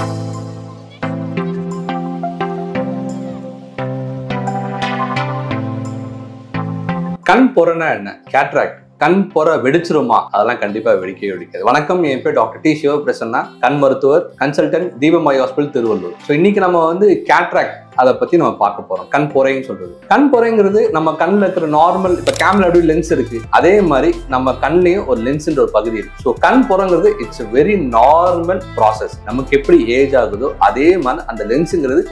கண் பொறனா என்ன? கேட்ராக்ட். கண் பொற வெடிச்சிருமா? அதெல்லாம் கண்டிப்பா வெடிக்கவே வெடிக்காது. வணக்கம், என் பேர் டாக்டர் டி சிவபிரசன்னா, கண் மருத்துவர், கன்சல்டன்ட், தீபம் ஐ ஹாஸ்பிட்டல், திருவள்ளூர். ஸோ இன்னைக்கு நம்ம கேட்ராக்ட் அதை பத்தி நம்ம பார்க்க போறோம். கண் பொறைன்னு சொல்றது. கண் பொறைங்கிறது நம்ம கண்ணில் இருக்கிற நார்மல், இப்ப கேமரா எப்படி லென்ஸ் இருக்கு, அதே மாதிரி நம்ம கண்ணையும் ஒரு லென்ஸ்ன்ற ஒரு பகுதி இருக்கு. ஸோ கண் பொறங்கிறது இட்ஸ் வெரி நார்மல் ப்ராசஸ். நமக்கு எப்படி ஏஜ் ஆகுதோ அதே மாதிரி அந்த லென்ஸுங்கிறது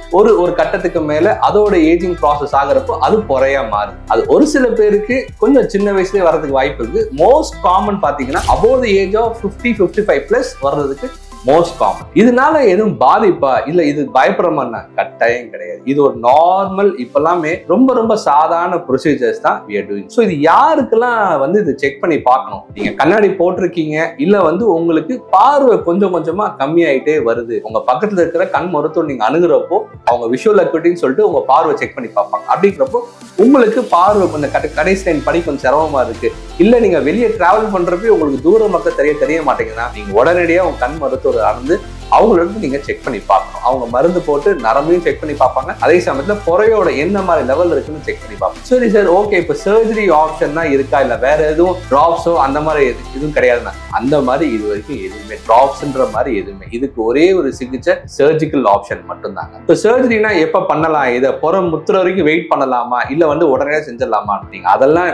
ஒரு கட்டத்துக்கு மேல அதோட ஏஜிங் ப்ராசஸ் ஆகிறப்போ அது பொறையா மாறுது. அது ஒரு சில பேருக்கு கொஞ்சம் சின்ன வயசுலேயே வர்றதுக்கு வாய்ப்பு இருக்கு. மோஸ்ட் காமன் பாத்தீங்கன்னா அபோவ் தி ஏஜ் ஆஃப் 50-55+ வர்றதுக்கு மோஸ்ட் காமன். இதனால எதுவும் பாதிப்பா இல்ல இது பயப்படுறோம்னா கட்டாயம் கிடையாது. இது ஒரு நார்மல், இப்பெல்லாமே ரொம்ப ரொம்ப சாதாரண ப்ரொசீஜர்ஸ் தான் we are doing. ஸோ இது யாருக்கெல்லாம் இது செக் பண்ணி பார்க்கணும்? நீங்க கண்ணாடி போட்டிருக்கீங்க, இல்ல உங்களுக்கு பார்வை கொஞ்சம் கொஞ்சமா கம்மியாயிட்டே வருது, உங்க பக்கத்துல இருக்கிற கண் மருத்துவர் நீங்க அணுகிறப்போ அவங்க விஷுவல் அக்யூட்டின்னு சொல்லிட்டு உங்க பார்வை செக் பண்ணி பார்ப்பாங்க. அப்படிங்கிறப்போ உங்களுக்கு பார்வை கொஞ்சம் கடைசி லைன் படி கொஞ்சம் சிரமமா இருக்கு, இல்ல நீங்க வெளியே டிராவல் பண்றப்ப உங்களுக்கு தூர மக்கள் தெரிய மாட்டேங்குதுன்னா நீங்க உடனடியா உங்க கண் மருத்துவர் அணுந்து அவங்களுக்கு நீங்க செக் பண்ணி பார்க்கணும். அவங்க மருந்து போட்டு நரம்பையும் செக் பண்ணி பார்ப்பாங்க, அதே சமயத்துல பொறையோட என்ன மாதிரி லெவல் இருக்குன்னு செக் பண்ணி பார்ப்பாங்க. சரி சார், ஓகே, இப்ப சர்ஜரி ஆப்ஷன் தான் இருக்கா, இல்ல வேற எதுவும் டிராப்ஸோ அந்த மாதிரி எதுவும் கிடையாதுன்னா அந்த மாதிரி இது வரைக்கும் எதுவுமே டிராப்ஸ்ன்ற மாதிரி எதுவுமே. இதுக்கு ஒரே ஒரு சிகிச்சை சர்ஜிக்கல் ஆப்ஷன் மட்டும்தாங்க. இப்போ சர்ஜரினா எப்ப பண்ணலாம், இதை புற முத்துற வரைக்கும் வெயிட் பண்ணலாமா, இல்ல உடனே செஞ்சிடலாமா? நீங்க அதெல்லாம்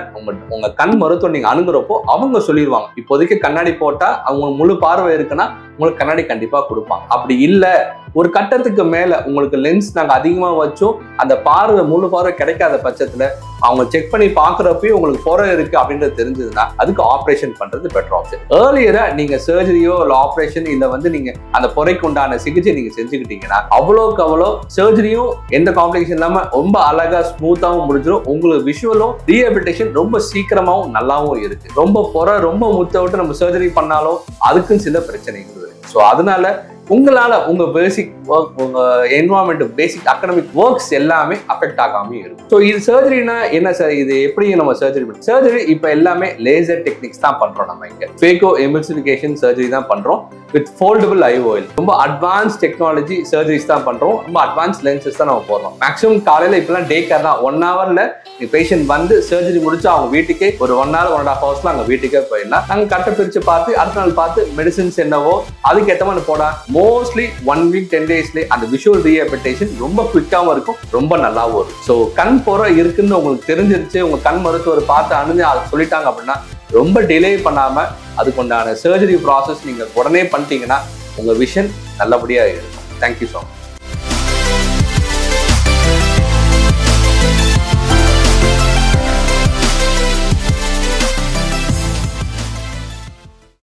உங்க கண் மருத்துவம் நீங்க அணுகுறப்போ அவங்க சொல்லிடுவாங்க. இப்போதைக்கு கண்ணாடி போட்டா அவங்க முழு பார்வை இருக்குன்னா உங்களுக்கு கண்ணாடி கண்டிப்பா கொடுப்பாங்க. அப்படி இல்ல ஒரு கட்டத்துக்கு மேல உங்களுக்கு லென்ஸ் நாங்க அதிகமா வச்சோம், அந்த பார்வை முழு பார்வை கிடைக்காத பட்சத்துல அவங்க செக் பண்ணி பாக்குறப்பயும் உங்களுக்கு பொறை இருக்கு அப்படின்றது தெரிஞ்சதுன்னா அதுக்கு ஆப்ரேஷன் பண்றது பெட்டர் ஆப்ஷன். ஏர்லியரா நீங்க சர்ஜரியோ இல்ல ஆப்ரேஷன் இல்ல நீங்க அந்த பொறைக்கு உண்டான சிகிச்சை நீங்க செஞ்சுக்கிட்டீங்கன்னா அவ்வளோக்கு அவ்வளோ சர்ஜரியும் எந்த காம்ப்ளிகேஷன் இல்லாம ரொம்ப அழகா ஸ்மூத்தாவும் முடிஞ்சிடும். உங்களுக்கு விஷுவலும் ரீஹபிலிட்டேஷன் ரொம்ப சீக்கிரமாவும் நல்லாவும் இருக்கு. ரொம்ப பொறை ரொம்ப முத்த விட்டு நம்ம சர்ஜரி பண்ணாலும் அதுக்கும் சில பிரச்சனைகள் இருக்கு. ஸோ அதனால உங்களால உங்க பேசிக் ஒர்க், உங்க என்வரான்மெண்ட், பேசிக் அகாடமிக் ஒர்க்ஸ் எல்லாமே அஃபெக்ட் ஆகாம இருக்கும். ஸோ இது சர்ஜரினா என்ன சார், இது எப்படி நம்ம சர்ஜரி பண்ணுறோம்? சர்ஜரி இப்போ எல்லாமே லேசர் டெக்னிக்ஸ் தான் பண்றோம். நம்ம இங்க ஃபேகோ எமில்சிஃபிகேஷன் சர்ஜரி தான் பண்றோம் வித் ஃபோல்டபிள் IOL. ரொம்ப அட்வான்ஸ் டெக்னாலஜி சர்ஜரிஸ் தான் பண்றோம். ரொம்ப அட்வான்ஸ் லென்சஸ் தான் நம்ம போடுறோம். மேக்ஸிமம் காலையில இப்பெல்லாம் டே கேர் தான். 1 ஹவர்ல பேஷண்ட் வந்து சர்ஜரி முடிச்சு அவங்க வீட்டுக்கே ஒரு 1 hour 1.5 hours அங்க வீட்டுக்கே போயிடலாம். நாங்க கட்டை பிரிச்சு பார்த்து அடுத்த நாள் பார்த்து மெடிசின்ஸ் என்னவோ அதுக்கு ஏற்ற மாதிரி போட மோஸ்ட்லி 1 week 10 daysலேயே அந்த விஷுவல் ரீஹபிலிட்டேஷன் ரொம்ப குவிக்காவும் இருக்கும், ரொம்ப நல்லாவும் இருக்கும். ஸோ கண் பொறை இருக்குன்னு உங்களுக்கு தெரிஞ்சிருச்சு, உங்க கண் மருத்துவர் பார்த்து அணுந்து அதை சொல்லிட்டாங்க அப்படின்னா ரொம்ப டிலே பண்ணாம அதுக்கு உண்டான சர்ஜரி ப்ராசஸ் நீங்க உடனே பண்ணிட்டீங்கன்னா உங்க விஷன் நல்லபடியா இருக்கும். Thank you so much.